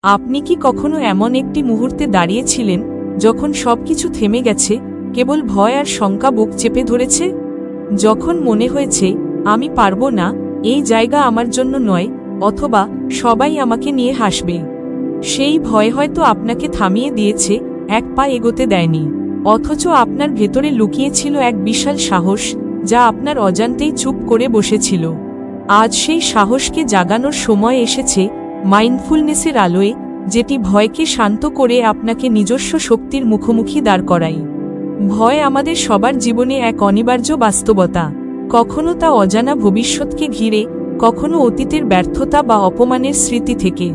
আপনি কি কখনো এমন একটি মুহূর্তে দাঁড়িয়েছিলেন যখন সবকিছু থেমে গেছে, কেবল ভয় আর শঙ্কা বুক চেপে ধরেছে? যখন মনে হয়েছে আমি পারবো না, এই জায়গা আমার জন্য নয়, অথবা সবাই আমাকে নিয়ে হাসবে। সেই ভয় হয়তো আপনাকে থামিয়ে দিয়েছে, এক পা এগোতে দেয়নি। অথচ আপনার ভেতরে লুকিয়েছিল এক বিশাল সাহস, যা আপনার অজান্তেই চুপ করে বসেছিল। আজ সেই সাহসকে জাগানোর সময় এসেছে, মাইন্ডফুলনেসের আলোয়, যেটি ভয়কে শান্ত করে আপনাকে নিজস্ব শক্তির মুখোমুখি দাঁড় করায়। ভয় আমাদের সবার জীবনে এক অনিবার্য বাস্তবতা। কখনো তা অজানা ভবিষ্যৎকে ঘিরে, কখনো অতীতের ব্যর্থতা বা অপমানের স্মৃতি থেকে।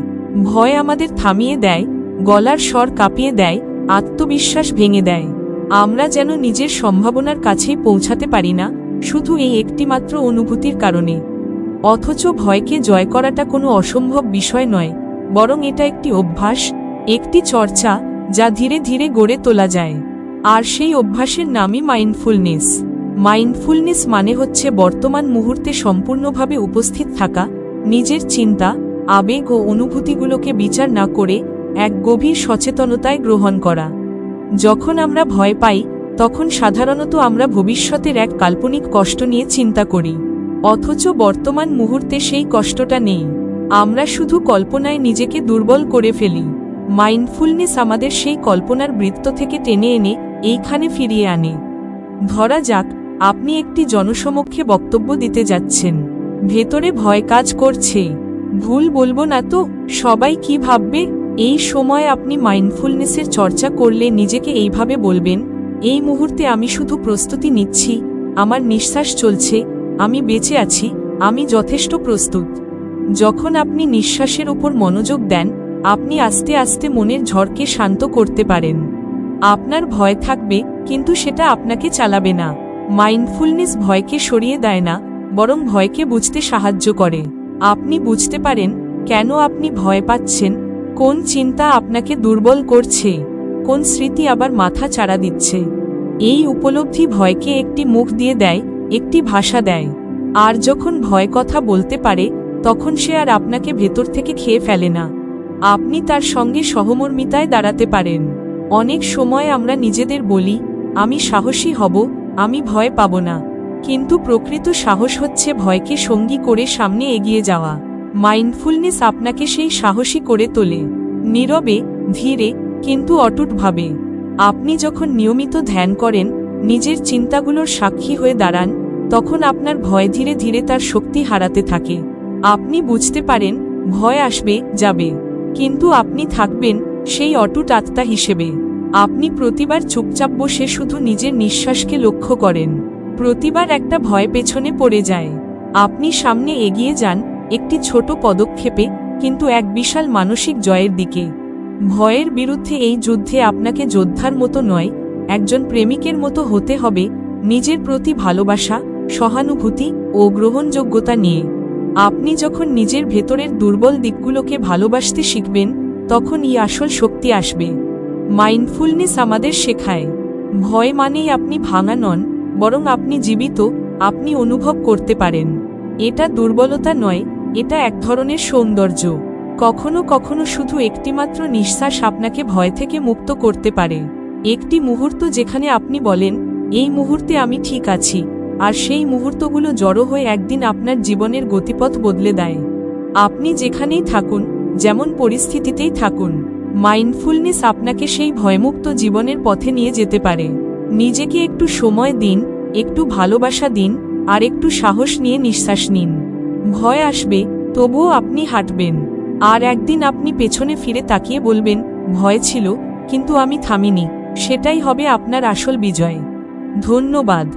ভয় আমাদের থামিয়ে দেয়, গলার স্বর কাঁপিয়ে দেয়, আত্মবিশ্বাস ভেঙে দেয়। আমরা যেন নিজের সম্ভাবনার কাছেই পৌঁছাতে পারি না, শুধু এই একটিমাত্র অনুভূতির কারণে। অথচ ভয়কে জয় করাটা কোনো অসম্ভব বিষয় নয়, বরং এটা একটি অভ্যাস, একটি চর্চা, যা ধীরে ধীরে গড়ে তোলা যায়। আর সেই অভ্যাসের নামই মাইন্ডফুলনেস। মাইন্ডফুলনেস মানে হচ্ছে বর্তমান মুহূর্তে সম্পূর্ণভাবে উপস্থিত থাকা, নিজের চিন্তা, আবেগ ও অনুভূতিগুলোকে বিচার না করে এক গভীর সচেতনতায় গ্রহণ করা। যখন আমরা ভয় পাই, তখন সাধারণত আমরা ভবিষ্যতের এক কাল্পনিক কষ্ট নিয়ে চিন্তা করি। অথচ বর্তমান মুহূর্তে সেই কষ্টটা নেই, আমরা শুধু কল্পনায় নিজেকে দুর্বল করে ফেলি। মাইন্ডফুলনেস আমাদের সেই কল্পনার বৃত্ত থেকে টেনে এনে এইখানে ফিরিয়ে আনে। ধরা যাক, আপনি একটি জনসমক্ষে বক্তব্য দিতে যাচ্ছেন। ভেতরে ভয় কাজ করছে, ভুল বলবো না তো, সবাই কি ভাববে? এই সময় আপনি মাইন্ডফুলনেসের চর্চা করলে নিজেকে এইভাবে বলবেন, এই মুহূর্তে আমি শুধু প্রস্তুতি নিচ্ছি, আমার নিঃশ্বাস চলছে, আমি বেঁচে আছি, আমি যথেষ্ট প্রস্তুত। যখন আপনি নিঃশ্বাসের উপর মনোযোগ দেন, আপনি আস্তে আস্তে মনের ঝড়কে শান্ত করতে পারেন। আপনার ভয় থাকবে, কিন্তু সেটা আপনাকে চালাবে না। মাইন্ডফুলনেস ভয়কে সরিয়ে দেয় না, বরং ভয়কে বুঝতে সাহায্য করে। আপনি বুঝতে পারেন কেন আপনি ভয় পাচ্ছেন, কোন চিন্তা আপনাকে দুর্বল করছে, কোন স্মৃতি আবার মাথা চাড়া দিচ্ছে। এই উপলব্ধি ভয়কে একটি মুখ দিয়ে দেয়, একটি ভাষা দেয়। আর যখন ভয় কথা বলতে পারে, তখন সে আর আপনাকে ভেতর থেকে খেয়ে ফেলে না। আপনি তার সঙ্গে সহমর্মিতায় দাঁড়াতে পারেন। অনেক সময় আমরা নিজেদের বলি, আমি সাহসী হব, আমি ভয় পাব না। কিন্তু প্রকৃত সাহস হচ্ছে ভয়কে সঙ্গী করে সামনে এগিয়ে যাওয়া। মাইন্ডফুলনেস আপনাকে সেই সাহসী করে তোলে, নীরবে, ধীরে, কিন্তু অটুটভাবে। আপনি যখন নিয়মিত ধ্যান করেন, নিজের চিন্তাগুলোর সাক্ষী হয়ে দাঁড়ান, তখন আপনার ভয় ধীরে ধীরে তার শক্তি হারাতে থাকে। আপনি বুঝতে পারেন, ভয় আসবে, যাবে, কিন্তু আপনি থাকবেন সেই অটুট আত্মা হিসেবে। আপনি প্রতিবার চুপচাপ বসে শুধু নিজের নিঃশ্বাসকে লক্ষ্য করেন। প্রতিবার একটা ভয় পেছনে পড়ে যায়। আপনি সামনে এগিয়ে যান, একটি ছোট পদক্ষেপে, কিন্তু এক বিশাল মানসিক জয়ের দিকে। ভয়ের বিরুদ্ধে এই যুদ্ধে আপনাকে যোদ্ধার মতো নয়, একজন প্রেমিকের মতো হতে হবে, নিজের প্রতি ভালোবাসা, সহানুভূতি ও গ্রহণযোগ্যতা নিয়ে। আপনি যখন নিজের ভেতরের দুর্বল দিকগুলোকে ভালোবাসতে শিখবেন, তখনই আসল শক্তি আসবে। মাইন্ডফুলনেস আমাদের শেখায়, ভয় মানেই আপনি ভাঙা নন, বরং আপনি জীবিত, আপনি অনুভব করতে পারেন। এটা দুর্বলতা নয়, এটা এক ধরনের সৌন্দর্য। কখনো কখনো শুধু একটিমাত্র নিঃশ্বাস আপনাকে ভয় থেকে মুক্ত করতে পারে। একটি মুহূর্ত যেখানে আপনি বলেন, এই মুহূর্তে আমি ঠিক আছি, আর সেই মুহূর্তগুলো জড়ো হয়ে একদিন আপনার জীবনের গতিপথ বদলে দেয়। আপনি যেখানেই থাকুন, যেমন পরিস্থিতিতেই থাকুন, মাইন্ডফুলনেস আপনাকে সেই ভয়মুক্ত জীবনের পথে নিয়ে যেতে পারে। নিজেকে একটু সময় দিন, একটু ভালোবাসা দিন, আর একটু সাহস নিয়ে নিঃশ্বাস নিন। ভয় আসবে, তবুও আপনি হাঁটবেন। আর একদিন আপনি পেছনে ফিরে তাকিয়ে বলবেন, ভয় ছিল, কিন্তু আমি থামিনি। সেটাই হবে আপনার আসল বিজয়। ধন্যবাদ।